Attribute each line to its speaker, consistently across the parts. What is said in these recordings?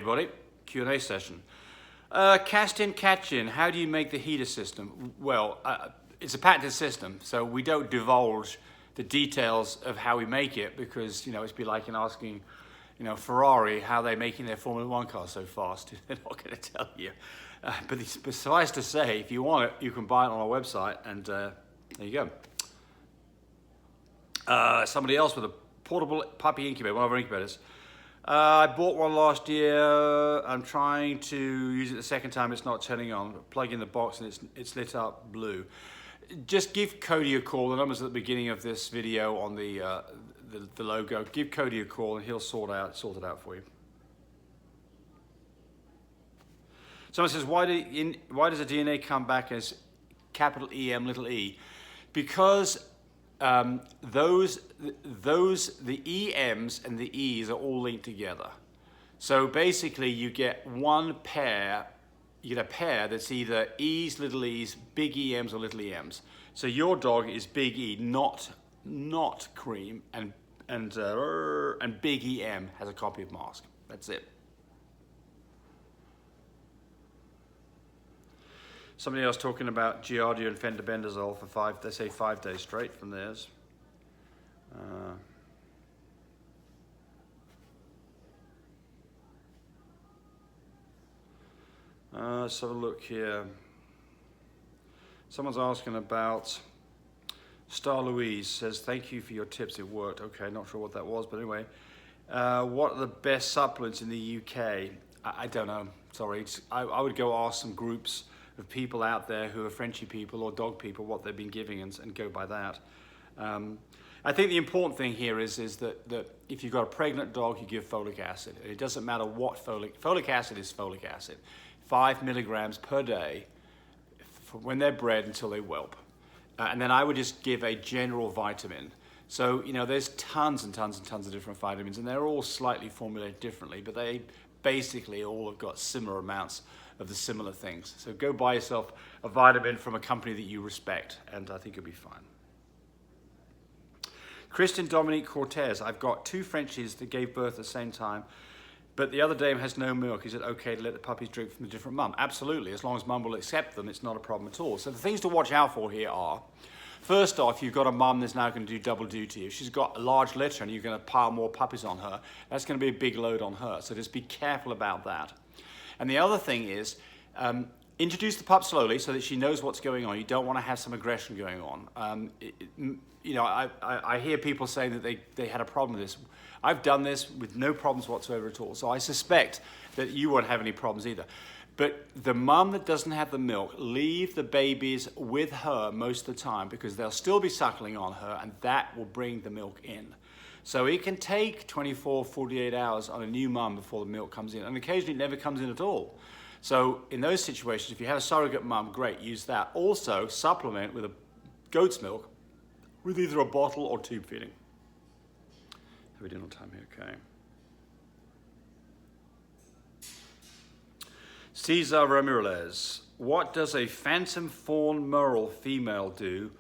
Speaker 1: everybody, Q&A session. Cast in, catch in, how do you make the heater system? Well, it's a patented system, so we don't divulge the details of how we make it because, it's be like asking, Ferrari how they're making their Formula One car so fast. They're not going to tell you. But besides to say, if you want it, you can buy it on our website, and there you go. Somebody else with a portable puppy incubator, one of our incubators. I bought one last year. I'm trying to use it the second time. It's not turning on. Plug in the box and it's lit up blue. Just give Cody a call. The number's at the beginning of this video on the logo. Give Cody a call and he'll sort it out for you. Someone says, why does the DNA come back as capital EM, little e? Because the EMs and the E's are all linked together. So basically you get one pair, you get a pair that's either E's, little e's, big EMs or little EMs. So your dog is big E, not cream, and big EM has a copy of mask. That's it. Somebody else talking about Giardia and fenbendazole for 5 days straight from theirs. Let's have a look here. Someone's asking about Star Louise says, thank you for your tips, it worked. Okay, not sure what that was, but anyway. What are the best supplements in the UK? I don't know, sorry. I would go ask some groups of people out there who are Frenchy people or dog people what they've been giving and go by that. I think the important thing here is that if you've got a pregnant dog, you give folic acid. It doesn't matter what folic acid is folic acid. 5 milligrams per day when they're bred until they whelp. And then I would just give a general vitamin. So, there's tons and tons and tons of different vitamins, and they're all slightly formulated differently, but they basically all have got similar amounts of the similar things. So go buy yourself a vitamin from a company that you respect, and I think you'll be fine. Kristen Dominique Cortez, I've got 2 Frenchies that gave birth at the same time, but the other dame has no milk. Is it okay to let the puppies drink from a different mum? Absolutely, as long as mum will accept them, it's not a problem at all. So the things to watch out for here are, first off, you've got a mum that's now going to do double duty. If she's got a large litter and you're going to pile more puppies on her, that's going to be a big load on her. So just be careful about that. And the other thing is, introduce the pup slowly so that she knows what's going on. You don't want to have some aggression going on. I hear people saying that they had a problem with this. I've done this with no problems whatsoever at all. So I suspect that you won't have any problems either. But the mum that doesn't have the milk, leave the babies with her most of the time because they'll still be suckling on her and that will bring the milk in. So it can take 24, 48 hours on a new mum before the milk comes in, and occasionally it never comes in at all. So in those situations, if you have a surrogate mum, great, use that. Also, supplement with a goat's milk with either a bottle or tube feeding. How are we doing on time here? Okay. Cesar Ramirez, what does a phantom fawn merle female do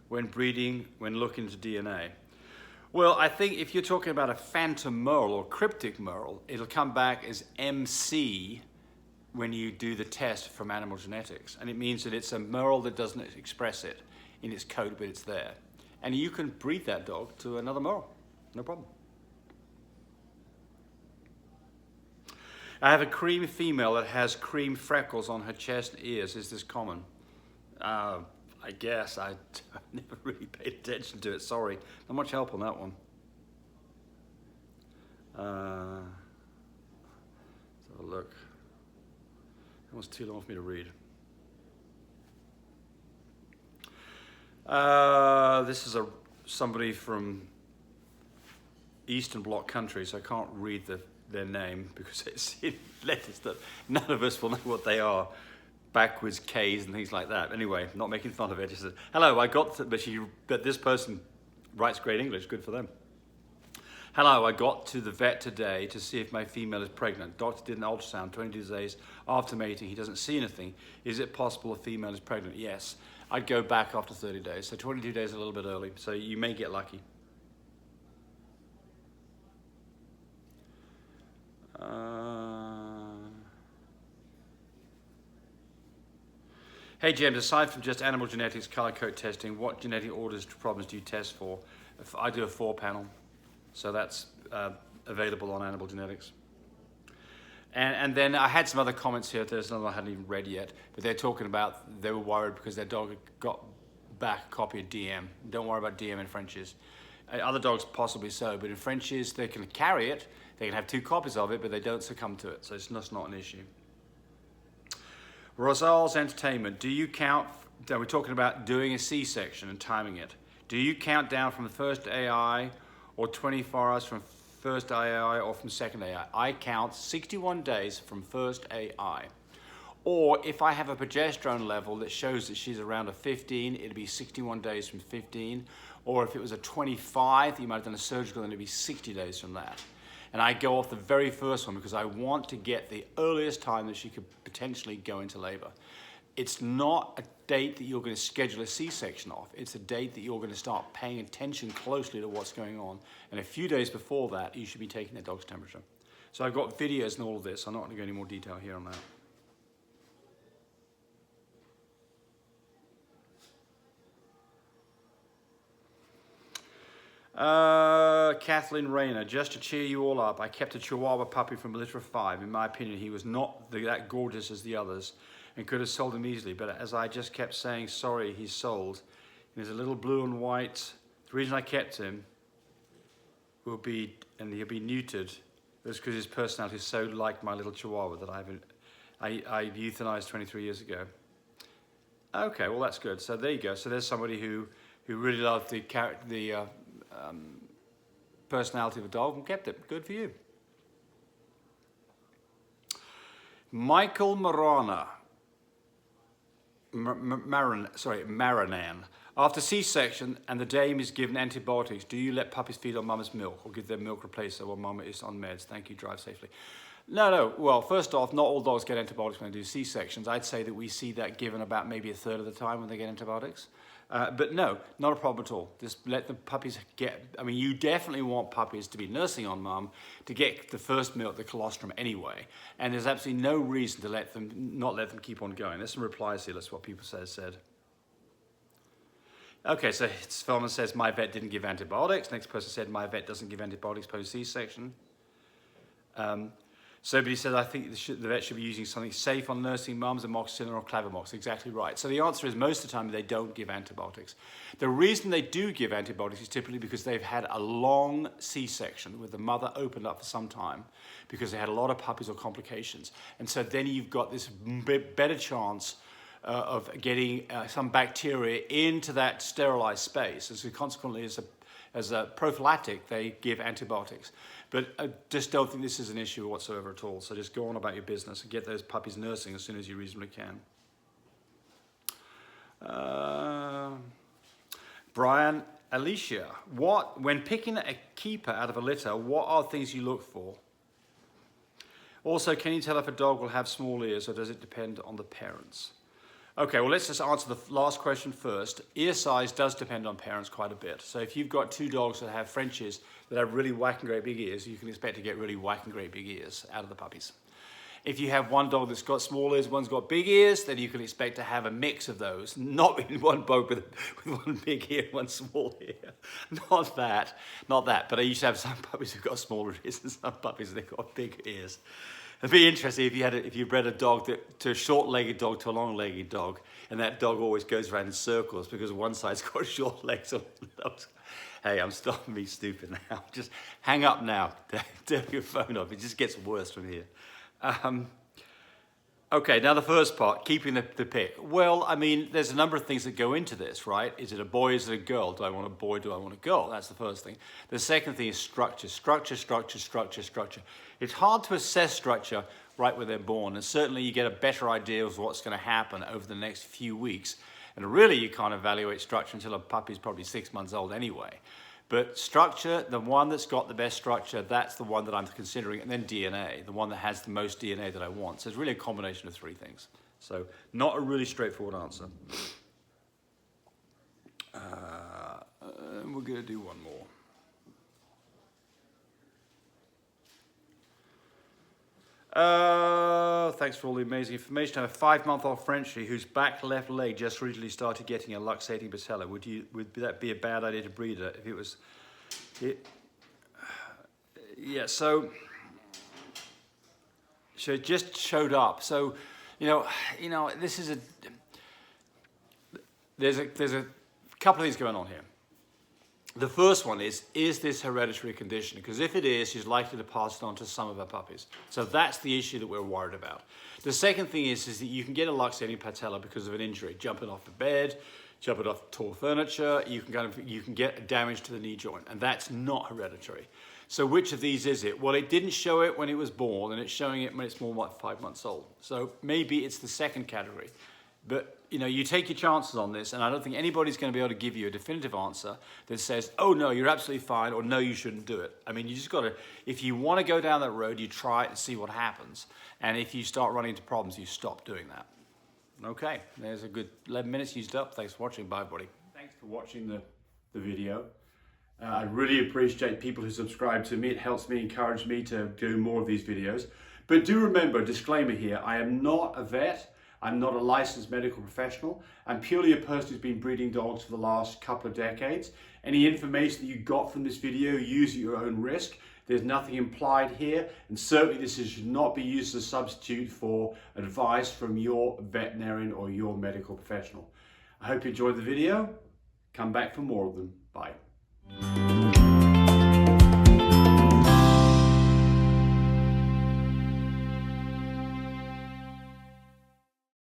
Speaker 1: when breeding, when looking into DNA? Well, I think if you're talking about a phantom merle or cryptic merle, it'll come back as MC when you do the test from animal genetics. And it means that it's a merle that doesn't express it in its coat, but it's there. And you can breed that dog to another merle, no problem. I have a cream female that has cream freckles on her chest and ears. Is this common? I guess. I've never really paid attention to it. Sorry. Not much help on that one. Let's have a look. That was too long for me to read. This is somebody from Eastern Bloc countries. I can't read their name because it's in letters that none of us will know what they are. Backwards K's and things like that. Anyway, not making fun of it. Just said, hello, I got to, but this person writes great English, good for them. Hello, I got to the vet today to see if my female is pregnant. Doctor did an ultrasound 22 days after mating. He doesn't see anything. Is it possible a female is pregnant? Yes. I'd go back after 30 days. So 22 days is a little bit early. So you may get lucky. Hey James, aside from just animal genetics, color code testing, what genetic orders problems do you test for? I do a 4-panel, so that's available on animal genetics. And then I had some other comments here. There's another I hadn't even read yet, but they're talking about they were worried because their dog got back a copy of DM. Don't worry about DM in Frenchies. Other dogs possibly so, but in Frenchies they can carry it. They can have 2 copies of it, but they don't succumb to it, so it's just not an issue. Rosal's Entertainment, do you count, we're talking about doing a C-section and timing it. Do you count down from the first AI or 24 hours from first AI or from second AI? I count 61 days from first AI. Or if I have a progesterone level that shows that she's around a 15, it'd be 61 days from 15. Or if it was a 25, you might have done a surgical, then it'd be 60 days from that. And I go off the very first one because I want to get the earliest time that she could potentially go into labor. It's not a date that you're going to schedule a C-section off. It's a date that you're going to start paying attention closely to what's going on. And a few days before that, you should be taking their dog's temperature. So I've got videos and all of this. I'm not going to go into more detail here on that. Kathleen Rayner, just to cheer you all up, I kept a Chihuahua puppy from a litter of 5. In my opinion, he was not that gorgeous as the others and could have sold him easily, but as I just kept saying, sorry, he's sold. And he's a little blue and white. The reason I kept him will be, and he'll be neutered, was because his personality is so like my little Chihuahua that I euthanized 23 years ago. Okay, well that's good. So there you go. So there's somebody who really loved the personality of a dog and kept it. Good for you. Michael Marana, Marinan. After C-section and the dame is given antibiotics, do you let puppies feed on mama's milk or give their milk replacer while mama is on meds? Thank you, drive safely. No. Well, first off, not all dogs get antibiotics when they do C-sections. I'd say that we see that given about maybe a third of the time when they get antibiotics. But no, not a problem at all. Just let the puppies get, I mean, you definitely want puppies to be nursing on mum to get the first milk, the colostrum anyway. And there's absolutely no reason to not let them keep on going. There's some replies here, that's what people said. Okay, so Spellman says, my vet didn't give antibiotics. Next person said, my vet doesn't give antibiotics post C-section. Somebody said, I think the vet should be using something safe on nursing mums, amoxicillin or clavamox. Exactly right. So the answer is most of the time they don't give antibiotics. The reason they do give antibiotics is typically because they've had a long C-section with the mother opened up for some time because they had a lot of puppies or complications. And so then you've got this better chance of getting some bacteria into that sterilized space. And so consequently, as a prophylactic, they give antibiotics. But I just don't think this is an issue whatsoever at all. So just go on about your business and get those puppies nursing as soon as you reasonably can. Brian, Alicia, when picking a keeper out of a litter, what are things you look for? Also, can you tell if a dog will have small ears or does it depend on the parents? Okay, well, let's just answer the last question first. Ear size does depend on parents quite a bit. So if you've got 2 dogs that have Frenchies that have really whacking great big ears, you can expect to get really whacking great big ears out of the puppies. If you have one dog that's got small ears, one's got big ears, then you can expect to have a mix of those. Not in one dog with one big ear, one small ear. Not that. But I used to have some puppies who've got smaller ears and some puppies that have got big ears. It'd be interesting if you bred a dog to a short-legged dog to a long-legged dog, and that dog always goes around in circles because one side's got short legs. Hey, I'm stopping being stupid now. Just hang up now. Turn your phone off. It just gets worse from here. Okay, now the first part, keeping the pick. Well, I mean, there's a number of things that go into this, right? Is it a boy, is it a girl? Do I want a boy, do I want a girl? That's the first thing. The second thing is structure. It's hard to assess structure right when they're born, and certainly you get a better idea of what's going to happen over the next few weeks. And really, you can't evaluate structure until a puppy's probably 6 months old anyway. But structure, the one that's got the best structure, that's the one that I'm considering. And then DNA, the one that has the most DNA that I want. So it's really a combination of 3 things. So not a really straightforward answer. We're going to do one more. Thank Thanks for all the amazing information. I have a 5-month-old Frenchie whose back left leg just recently started getting a luxating patella. Would that be a bad idea to breed her if it was? Yeah. So it just showed up. So, this is there's a couple of things going on here. The first one is this hereditary condition? Because if it is, she's likely to pass it on to some of her puppies. So that's the issue that we're worried about. The second thing is that you can get a luxating patella because of an injury, jumping off the bed, jumping off tall furniture. You can get damage to the knee joint, and that's not hereditary. So which of these is it? Well, it didn't show it when it was born, and it's showing it when it's more like 5 months old. So maybe it's the second category. But you take your chances on this, and I don't think anybody's going to be able to give you a definitive answer that says, oh no, you're absolutely fine, or no, you shouldn't do it. I mean, you just got to, if you want to go down that road, you try it and see what happens. And if you start running into problems, you stop doing that. Okay, there's a good 11 minutes used up. Thanks for watching. Bye, everybody. Thanks for watching the video. I really appreciate people who subscribe to me. It helps me, encourage me to do more of these videos. But do remember, disclaimer here, I am not a vet. I'm not a licensed medical professional. I'm purely a person who's been breeding dogs for the last couple of decades. Any information that you got from this video, use at your own risk. There's nothing implied here, and certainly this should not be used as a substitute for advice from your veterinarian or your medical professional. I hope you enjoyed the video. Come back for more of them. Bye.